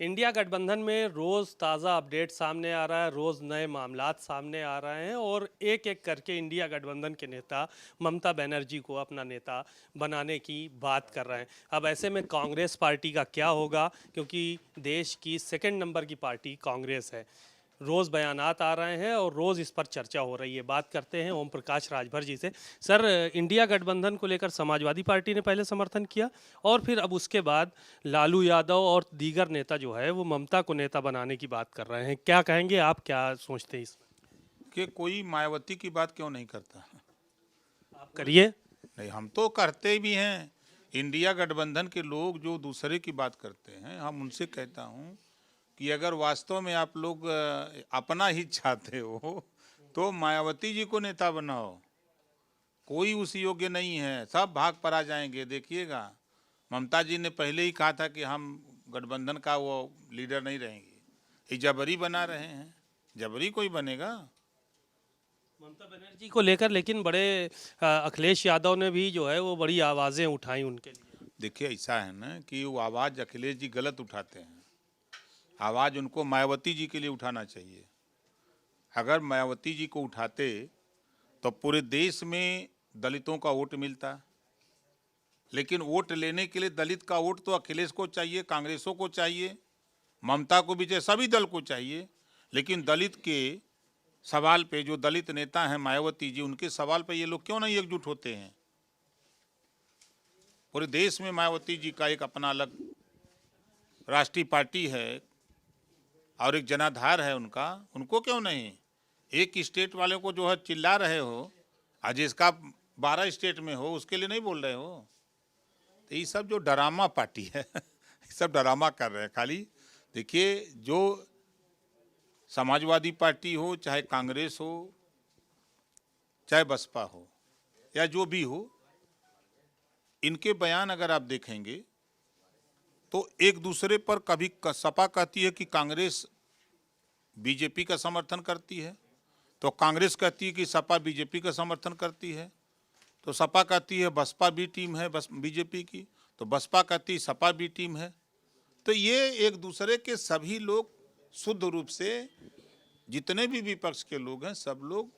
India गठबंधन में रोज़ ताज़ा अपडेट सामने आ रहा है, रोज़ नए मामलात सामने आ रहे हैं और एक एक करके इंडिया गठबंधन के नेता ममता बनर्जी को अपना नेता बनाने की बात कर रहे हैं। अब ऐसे में कांग्रेस पार्टी का क्या होगा, क्योंकि देश की सेकंड नंबर की पार्टी कांग्रेस है। रोज़ बयानात आ रहे हैं और रोज़ इस पर चर्चा हो रही है। बात करते हैं ओम प्रकाश राजभर जी से। सर, इंडिया गठबंधन को लेकर समाजवादी पार्टी ने पहले समर्थन किया और फिर अब उसके बाद लालू यादव और दीगर नेता जो है वो ममता को नेता बनाने की बात कर रहे हैं। क्या कहेंगे आप, क्या सोचते हैं इसमें? कि कोई मायावती की बात क्यों नहीं करता। आप करिए। नहीं, हम तो करते भी हैं। इंडिया गठबंधन के लोग जो दूसरे की बात करते हैं, हम उनसे कहता हूं कि अगर वास्तव में आप लोग अपना ही चाहते हो तो मायावती जी को नेता बनाओ। कोई उस योग्य नहीं है, सब भाग पर आ जाएंगे। देखिएगा, ममता जी ने पहले ही कहा था कि हम गठबंधन का वो लीडर नहीं रहेंगे। ये जबरी बना रहे हैं, जबरी कोई बनेगा। ममता बनर्जी को लेकर लेकिन बड़े अखिलेश यादव ने भी जो है वो बड़ी आवाज़ें उठाई उनके लिए। देखिए, ऐसा है ना कि वो आवाज़ अखिलेश जी गलत उठाते हैं। आवाज़ उनको मायावती जी के लिए उठाना चाहिए। अगर मायावती जी को उठाते तो पूरे देश में दलितों का वोट मिलता। लेकिन वोट लेने के लिए दलित का वोट तो अखिलेश को चाहिए, कांग्रेसों को चाहिए, ममता को भी चाहिए, सभी दल को चाहिए। लेकिन दलित के सवाल पे जो दलित नेता हैं मायावती जी, उनके सवाल पे ये लोग क्यों नहीं एकजुट होते हैं। पूरे देश में मायावती जी का एक अपना अलग राष्ट्रीय पार्टी है और एक जनाधार है उनका, उनको क्यों नहीं। एक स्टेट वाले को जो है चिल्ला रहे हो, आज इसका 12 स्टेट में हो, उसके लिए नहीं बोल रहे हो। तो ये सब जो ड्रामा पार्टी है ये सब ड्रामा कर रहे हैं खाली। देखिए, जो समाजवादी पार्टी हो, चाहे कांग्रेस हो, चाहे बसपा हो, या जो भी हो, इनके बयान अगर आप देखेंगे तो एक दूसरे पर कभी सपा कहती है कि कांग्रेस बीजेपी का समर्थन करती है, तो कांग्रेस कहती है कि सपा बीजेपी का समर्थन करती है। तो सपा कहती है बसपा भी टीम है बस बीजेपी की, तो बसपा कहती है सपा भी टीम है। तो ये एक दूसरे के सभी लोग शुद्ध रूप से जितने भी विपक्ष के लोग हैं, सब लोग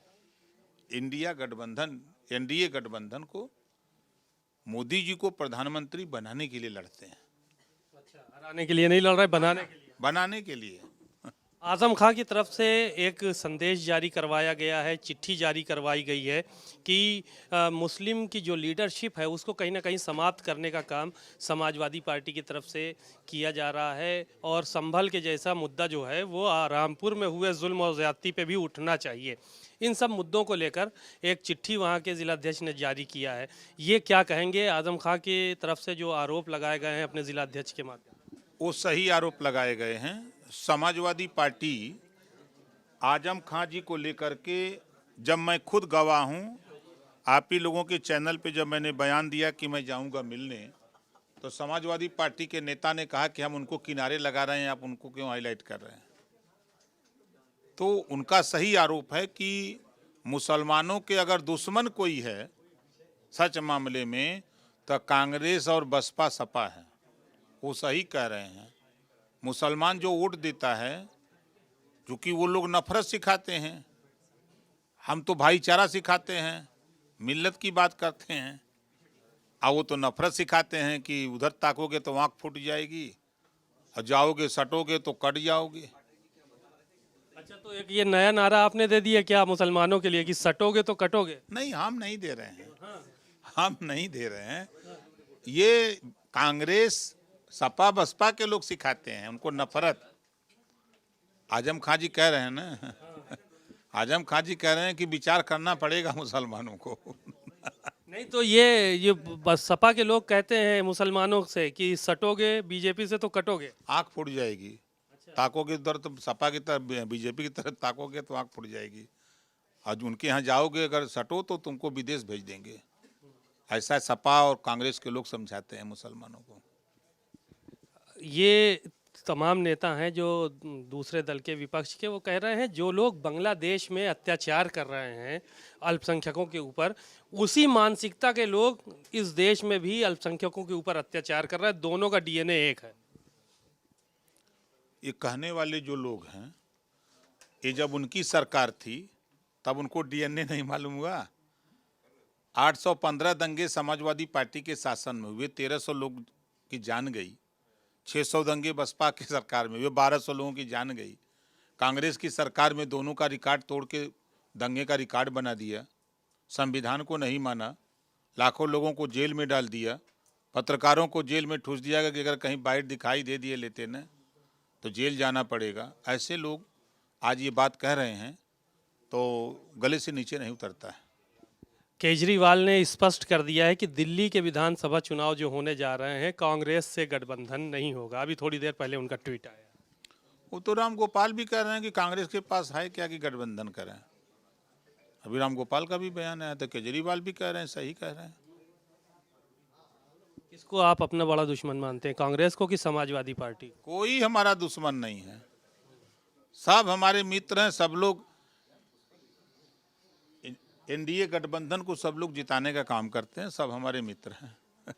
इंडिया गठबंधन, एनडीए गठबंधन को, मोदी जी को प्रधानमंत्री बनाने के लिए लड़ते हैं। अच्छा, हराने के लिए नहीं लड़ रहे, बनाने के लिए। बनाने के लिए। आजम खां की तरफ से एक संदेश जारी करवाया गया है, चिट्ठी जारी करवाई गई है कि मुस्लिम की जो लीडरशिप है उसको कहीं ना कहीं समाप्त करने का काम समाजवादी पार्टी की तरफ से किया जा रहा है और संभल के जैसा मुद्दा जो है वो रामपुर में हुए जुल्म और ज़्यादती पे भी उठना चाहिए। इन सब मुद्दों को लेकर एक चिट्ठी वहाँ के जिलाध्यक्ष ने जारी किया है। ये क्या कहेंगे आजम खां की तरफ से जो आरोप लगाए गए हैं अपने जिलाध्यक्ष के माध्यम? वो सही आरोप लगाए गए हैं। समाजवादी पार्टी आजम खां जी को लेकर के, जब मैं खुद गवाह हूं, आप ही लोगों के चैनल पे जब मैंने बयान दिया कि मैं जाऊंगा मिलने, तो समाजवादी पार्टी के नेता ने कहा कि हम उनको किनारे लगा रहे हैं, आप उनको क्यों हाईलाइट कर रहे हैं। तो उनका सही आरोप है कि मुसलमानों के अगर दुश्मन कोई है सच मामले में, तो कांग्रेस और बसपा सपा है। वो सही कह रहे हैं। मुसलमान जो वोट देता है, क्योंकि वो लोग नफरत सिखाते हैं, हम तो भाईचारा सिखाते हैं, मिल्लत की बात करते हैं, और वो तो नफरत सिखाते हैं कि उधर ताकोगे तो आँख फूट जाएगी और जाओगे सटोगे तो कट जाओगे। अच्छा, तो एक ये नया नारा आपने दे दिया क्या मुसलमानों के लिए कि सटोगे तो कटोगे? नहीं, हम नहीं दे रहे हैं, हम नहीं दे रहे हैं। ये कांग्रेस सपा बसपा के लोग सिखाते हैं उनको नफरत। आजम खां जी कह रहे हैं ना आजम खां जी कह रहे हैं कि विचार करना पड़ेगा मुसलमानों को नहीं तो ये बस सपा के लोग कहते हैं मुसलमानों से कि सटोगे बीजेपी से तो कटोगे। आंख फूट जाएगी। ताकोगे इधर तो सपा की तरफ, बीजेपी की तरफ ताकोगे तो आंख फूट जाएगी। आज उनके यहाँ जाओगे अगर सटो तो तुमको विदेश भेज देंगे। ऐसा सपा और कांग्रेस के लोग समझाते हैं मुसलमानों को। ये तमाम नेता हैं जो दूसरे दल के विपक्ष के, वो कह रहे हैं जो लोग बांग्लादेश में अत्याचार कर रहे हैं अल्पसंख्यकों के ऊपर, उसी मानसिकता के लोग इस देश में भी अल्पसंख्यकों के ऊपर अत्याचार कर रहे हैं। दोनों का डीएनए एक है। ये कहने वाले जो लोग हैं, ये जब उनकी सरकार थी तब उनको डीएनए नहीं मालूम हुआ। 815 दंगे समाजवादी पार्टी के शासन में हुए, 1300 लोग की जान गई। 600 दंगे बसपा की सरकार में हुए, 1200 लोगों की जान गई। कांग्रेस की सरकार में दोनों का रिकॉर्ड तोड़ के दंगे का रिकॉर्ड बना दिया। संविधान को नहीं माना, लाखों लोगों को जेल में डाल दिया, पत्रकारों को जेल में ठूस दिया कि अगर कहीं बाइट दिखाई दे दिए लेते न तो जेल जाना पड़ेगा। ऐसे लोग आज ये बात कह रहे हैं तो गले से नीचे नहीं उतरता है। केजरीवाल ने स्पष्ट कर दिया है कि दिल्ली के विधानसभा चुनाव जो होने जा रहे हैं कांग्रेस से गठबंधन नहीं होगा। अभी थोड़ी देर पहले उनका ट्वीट आया। वो तो राम गोपाल भी कह रहे हैं कि कांग्रेस के पास है क्या कि गठबंधन करें। अभी राम गोपाल का भी बयान आया तो केजरीवाल भी कह रहे हैं, सही कह रहे हैं। किसको आप अपना बड़ा दुश्मन मानते हैं, कांग्रेस को कि समाजवादी पार्टी? कोई हमारा दुश्मन नहीं है, सब हमारे मित्र हैं। सब लोग एनडीए गठबंधन को सब लोग जिताने का काम करते हैं, सब हमारे मित्र हैं।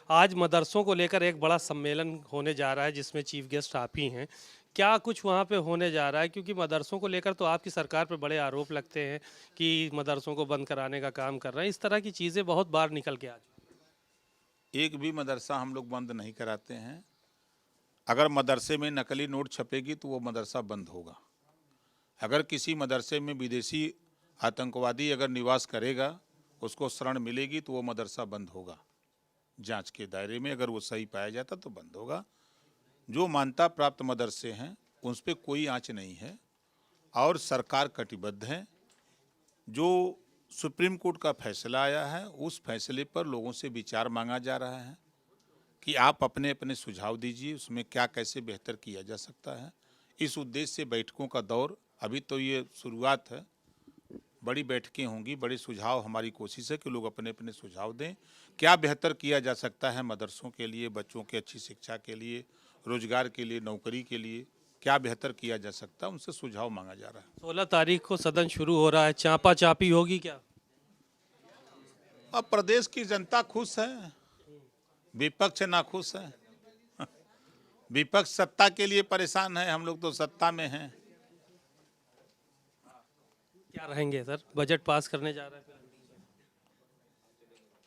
आज मदरसों को लेकर एक बड़ा सम्मेलन होने जा रहा है जिसमें चीफ गेस्ट आप ही हैं। क्या कुछ वहाँ पे होने जा रहा है? क्योंकि मदरसों को लेकर तो आपकी सरकार पर बड़े आरोप लगते हैं कि मदरसों को बंद कराने का काम कर रहे हैं। इस तरह की चीज़ें बहुत बार निकल के आ चुकी। एक भी मदरसा हम लोग बंद नहीं कराते हैं। अगर मदरसे में नकली नोट छपेगी तो वो मदरसा बंद होगा। अगर किसी मदरसे में विदेशी आतंकवादी अगर निवास करेगा, उसको शरण मिलेगी तो वो मदरसा बंद होगा। जांच के दायरे में अगर वो सही पाया जाता तो बंद होगा। जो मान्यता प्राप्त मदरसे हैं उन पर कोई आंच नहीं है और सरकार कटिबद्ध है। जो सुप्रीम कोर्ट का फैसला आया है उस फैसले पर लोगों से विचार मांगा जा रहा है कि आप अपने अपने सुझाव दीजिए, उसमें क्या कैसे बेहतर किया जा सकता है। इस उद्देश्य से बैठकों का दौर, अभी तो ये शुरुआत है, बड़ी बैठकें होंगी, बड़े सुझाव। हमारी कोशिश है कि लोग अपने अपने सुझाव दें, क्या बेहतर किया जा सकता है मदरसों के लिए, बच्चों की अच्छी शिक्षा के लिए, रोजगार के लिए, नौकरी के लिए क्या बेहतर किया जा सकता है, उनसे सुझाव मांगा जा रहा है। 16 तारीख को सदन शुरू हो रहा है, चापा चापी होगी क्या? अब प्रदेश की जनता खुश है, विपक्ष नाखुश है। विपक्ष सत्ता के लिए परेशान है, हम लोग तो सत्ता में हैं। क्या रहेंगे सर? बजट पास करने जा रहे हैं।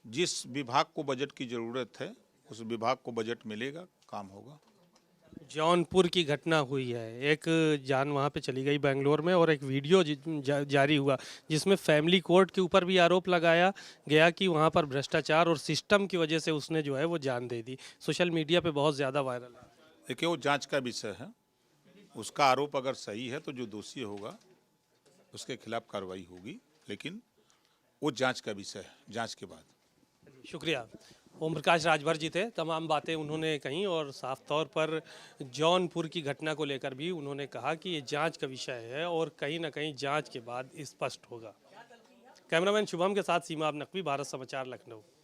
जिस विभाग को बजट की जरूरत है उस विभाग को बजट मिलेगा, काम होगा। जौनपुर की घटना हुई है, एक जान वहाँ पे चली गई बेंगलोर में, और एक वीडियो जारी हुआ जिसमें फैमिली कोर्ट के ऊपर भी आरोप लगाया गया कि वहाँ पर भ्रष्टाचार और सिस्टम की वजह से उसने जो है वो जान दे दी। सोशल मीडिया पे बहुत ज़्यादा वायरल है। देखिए, वो जांच का विषय है। उसका आरोप अगर सही है तो जो दोषी होगा उसके खिलाफ कार्रवाई होगी, लेकिन वो जांच का विषय है, जांच के बाद। शुक्रिया। ओम प्रकाश राजभर जी थे, तमाम बातें उन्होंने कहीं और साफ तौर पर जौनपुर की घटना को लेकर भी उन्होंने कहा कि ये जांच का विषय है और कहीं ना कहीं जांच के बाद स्पष्ट होगा। कैमरामैन शुभम के साथ सीमा नकवी, भारत समाचार, लखनऊ।